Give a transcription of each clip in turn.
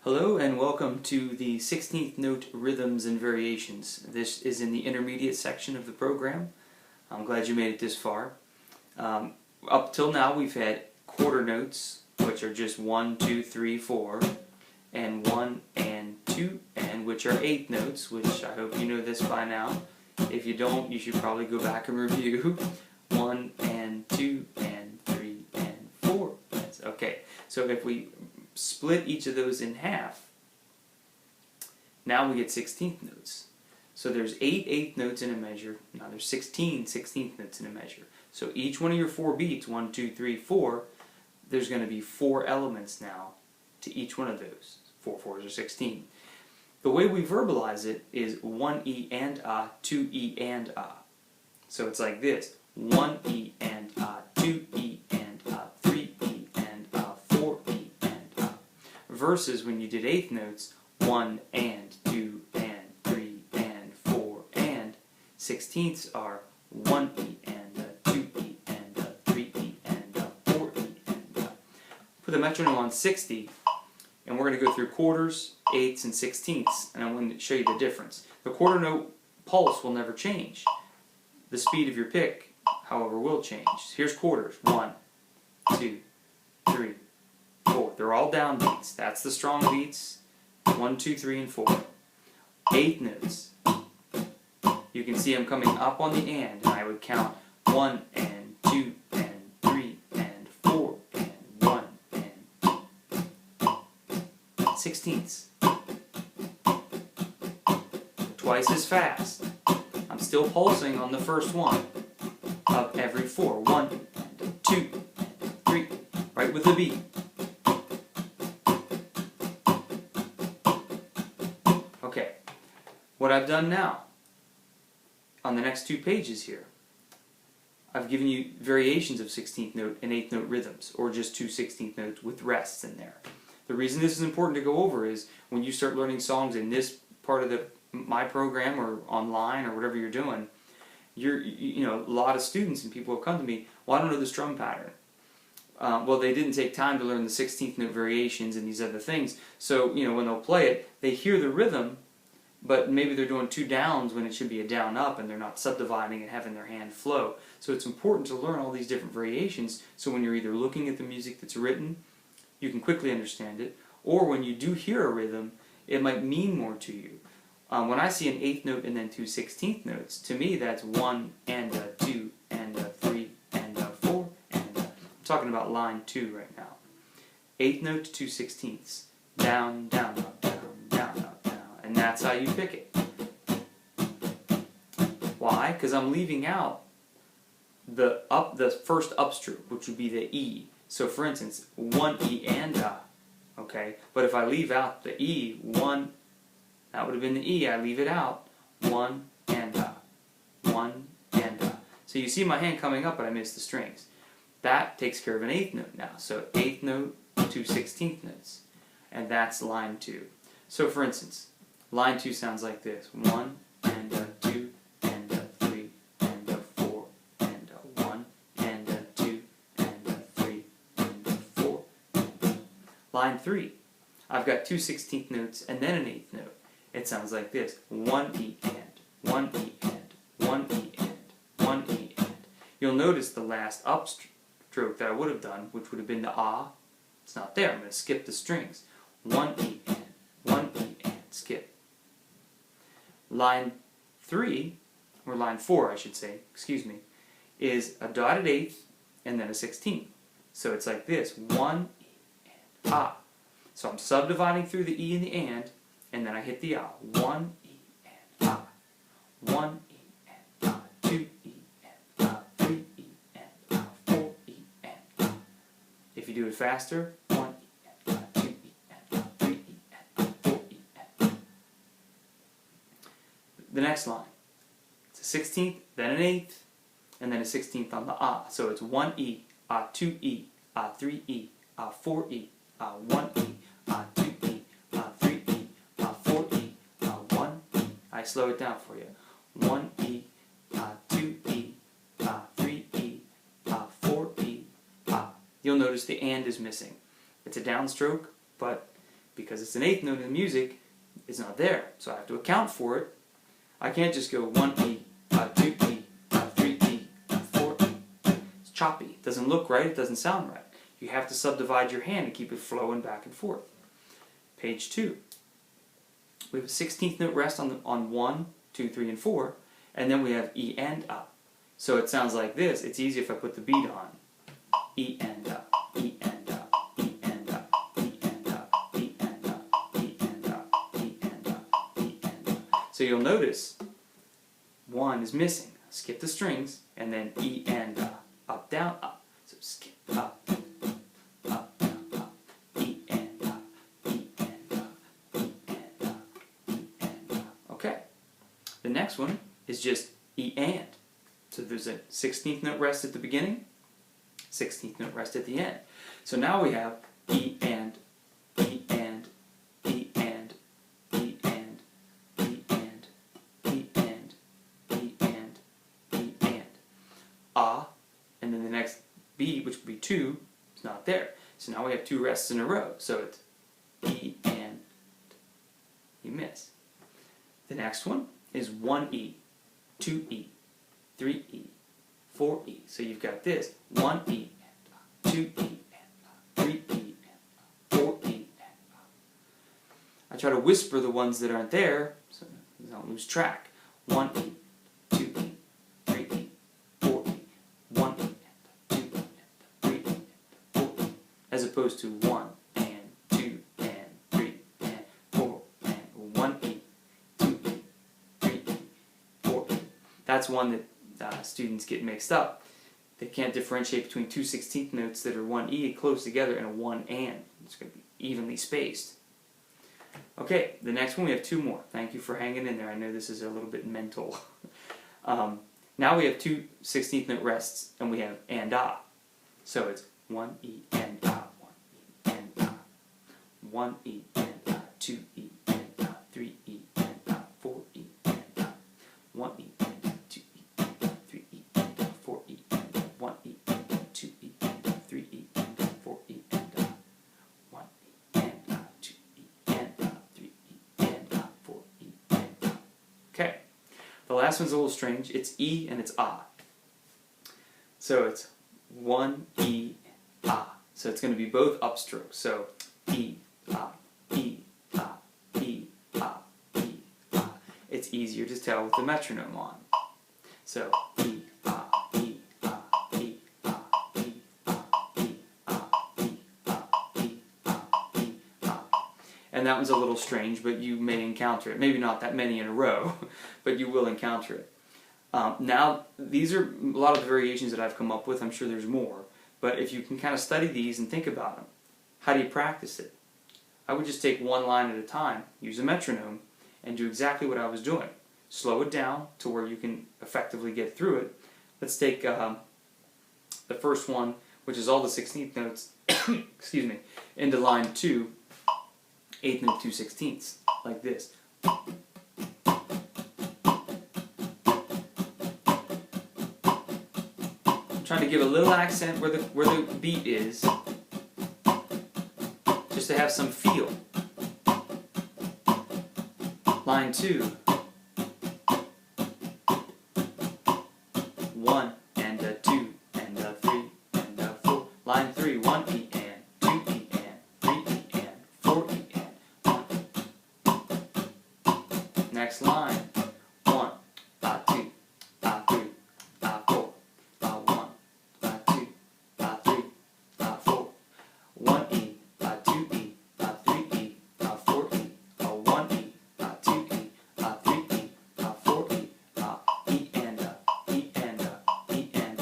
Hello and welcome to the 16th note rhythms and variations. This is in the intermediate section of the program. I'm glad you made it this far. Up till now we've had quarter notes, which are just 1, 2, 3, 4, and 1 and 2, and which are eighth notes, which I hope you know this by now. If you don't, you should probably go back and review 1 and 2 and 3 and 4. Okay, so if we split each of those in half, now we get 16th notes. So there's 8 eighth notes in a measure. Now there's 16 16th notes in a measure. So each one of your 4 beats, 1, 2, 3, 4, there's going to be 4 elements now to each one of those. 4 4s are 16. The way we verbalize it is 1 E and A, 2 E and A. So it's like this: 1 E and A, 2 E and A, 3 E and A, 4 E and A. Versus when you did eighth notes, 1 and 2 and 3 and 4 and. 16ths are 1 E and A, 2 E and A, 3 E and A, 4 E and A. Put the metronome on 60, and we're going to go through quarters, eighths, and 16ths, and I'm going to show you the difference. The quarter note pulse will never change. The speed of your pick, however, will change. Here's quarters: 1, 2, 3, 4. They're all down beats. That's the strong beats. 1, 2, 3, and 4. Eighth notes. You can see I'm coming up on the and I would count 1 and 2 and 3 and 4 and 1 and 16ths. Twice as fast. I'm still pulsing on the first one of every 4. 1 and 2 and 3, right with the beat. Okay, what I've done now, on the next 2 pages here, I've given you variations of 16th note and 8th note rhythms, or just 2 16th notes with rests in there. The reason this is important to go over is when you start learning songs in this part of my program or online or whatever you're doing, you know, a lot of students and people have come to me, well, I don't know this drum pattern. Well, they didn't take time to learn the 16th note variations and these other things. So, you know, when they'll play it, they hear the rhythm, but maybe they're doing 2 downs when it should be a down up, and they're not subdividing and having their hand flow. So it's important to learn all these different variations, so when you're either looking at the music that's written, you can quickly understand it, or when you do hear a rhythm, it might mean more to you. When I see an 8th note and then 2 16th notes, to me that's 1 and a 2 and a 3 and a 4 and a. I'm talking about line 2 right now. 8th note to 2 16ths. Down, down, up, down, down, up, down. And that's how you pick it. Why? Because I'm leaving out the first upstroke, which would be the E. So for instance, 1 E and A. Okay? But if I leave out the E, 1, that would have been the E, I leave it out. 1 and A. 1 and A. So you see my hand coming up, but I missed the strings. That takes care of an 8th note now. So 8th note, 2 16th notes. And that's line 2. So for instance, line 2 sounds like this: 1 and a 2 and a 3 and a 4 and a 1 and a 2 and a 3 and a 4. Line 3, I've got 2 16th notes and then an 8th note. It sounds like this: 1 E and, 1 E and, 1 E and, 1 E and. You'll notice the last upstroke that I would have done, which would have been the A, it's not there. I'm going to skip the strings. 1 E and, 1 E and, skip. Line 3, or line 4 I should say, excuse me, is a dotted 8th and then a 16th. So it's like this: 1 E and A. So I'm subdividing through the E and the and then I hit the A. 1 E and A. 1 E and A. 2 E and A. 3 E and A. 4 E and A. If you do it faster, 1 E and A. 2 E and A. 3 E and A. 4 E and A. The next line, it's a 16th, then an 8th, and then a 16th on the A. So it's 1 E, A, 2 E, A, 3 E, A, 4 E, A, 1 E, A, 2 E, A, 3 E, A, 4 E, A, 1 E. I slow it down for you. 1 E, A, 2 E, A, 3 E, A, 4 E, A. You'll notice the and is missing. It's a downstroke, but because it's an eighth note in the music, it's not there. So I have to account for it. I can't just go 1E, 2E, 3E, 4E. It's choppy. It doesn't look right. It doesn't sound right. You have to subdivide your hand to keep it flowing back and forth. Page 2. We have a 16th note rest on 1, 2, 3, and 4, and then we have E and A. So it sounds like this. It's easy if I put the beat on. E and A, E and A, E and A, E and A, E and A, E and A, E and A, E and A. So you'll notice 1 is missing. Skip the strings, and then E and A. Up, down, up. So skip up, up, down, up. E and A, E and A, E and A, E and A. Okay. The next one is just E and. So there's a 16th note rest at the beginning, 16th note rest at the end. So now we have E and, E and, E and, E and, E and, E and, E and, E and. Ah, and then the next B, which would be 2, is not there. So now we have 2 rests in a row. So it's E and, you miss. The next one is 1E, 2E, 3E, 4E. So you've got this 1E, 2E, 3E, 4E. I try to whisper the ones that aren't there so I don't lose track. 1E, 2E, 3E, 4E, 1E, 2E, 3E, 4E. As opposed to 1 and 2 and 3 and 4 and 1E, 2E, 3E, 4E. That's one that students get mixed up. They can't differentiate between 2 16th notes that are 1E close together and a 1 and. It's going to be evenly spaced. Okay, the next one we have 2 more. Thank you for hanging in there. I know this is a little bit mental. Now we have 2 16th note rests and we have and A. So it's 1E and A, 1E and A, 1E and A, 2E and A, 3E and A, 4E and A, 1E. The last one's a little strange. It's E and it's A. So it's 1E, A. So it's going to be both upstrokes. So E, A, E, A, E, A, E, A. It's easier to tell with the metronome on. So E, A, E, A, E, A, E, A, E, A, E, A, E, A, E, A. And that one's a little strange, but you may encounter it. Maybe not that many in a row, but you will encounter it. Now, these are a lot of the variations that I've come up with. I'm sure there's more. But if you can kind of study these and think about them, how do you practice it? I would just take one line at a time, use a metronome, and do exactly what I was doing. Slow it down to where you can effectively get through it. Let's take the first one, which is all the 16th notes, excuse me, into line 2, 8th note 2 16ths, like this. I'm trying to give a little accent where the beat is, just to have some feel. Line 2, 1 and a 2 and a 3 and a 4. Line 3, 1 E and 2 E and 3 E and 4 E and 1. Next line, 1, 2, 3, 4, 1, 2, 3, 4. 1 E, 2 E, 3 E, 4 E, 1 E, 2 E, 3 E, 4 E, E and E and E and E and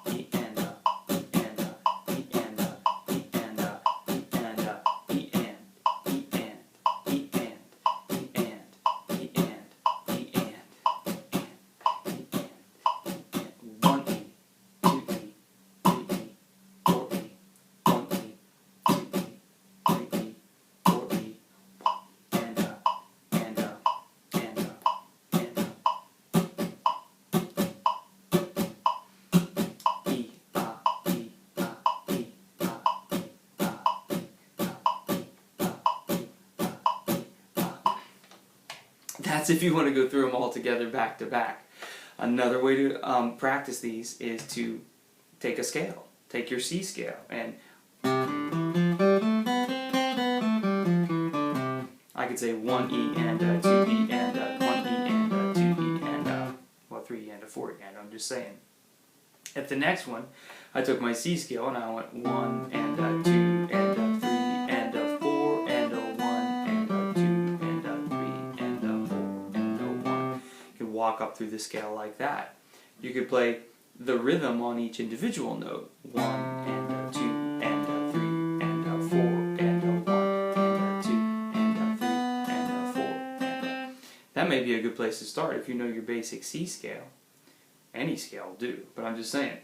E and E and E and E and E and E and E and E and E and E and E That's if you want to go through them all together back to back. Another way to practice these is to take a scale. Take your C scale, and I could say 1E and 2E and 1E and 2E and well, 3E and 4E and. I'm just saying. At the next one, I took my C scale and I went 1 and 2 and 3 and 4 and 1 and 2 and 3 and 4 and 1. You could walk up through the scale like that. You could play the rhythm on each individual note. 1 and 2 and 3 and 4 and 1 and 2 and 3 and 4 and that may be a good place to start if you know your basic C scale. Any scale will do, but I'm just saying,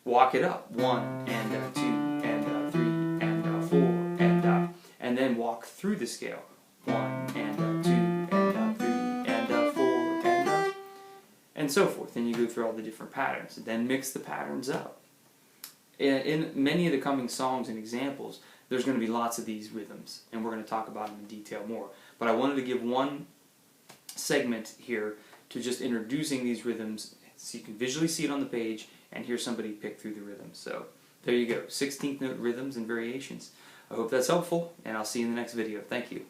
walk it up. 1 and 2 and 3 and 4 and then walk through the scale. 1 and 2 and 3 and 4 and so forth. And you go through all the different patterns, and then mix the patterns up. In many of the coming songs and examples, there's going to be lots of these rhythms, and we're going to talk about them in detail more. But I wanted to give one segment here to just introducing these rhythms, so you can visually see it on the page and hear somebody pick through the rhythms. So there you go, 16th note rhythms and variations. I hope that's helpful, and I'll see you in the next video. Thank you.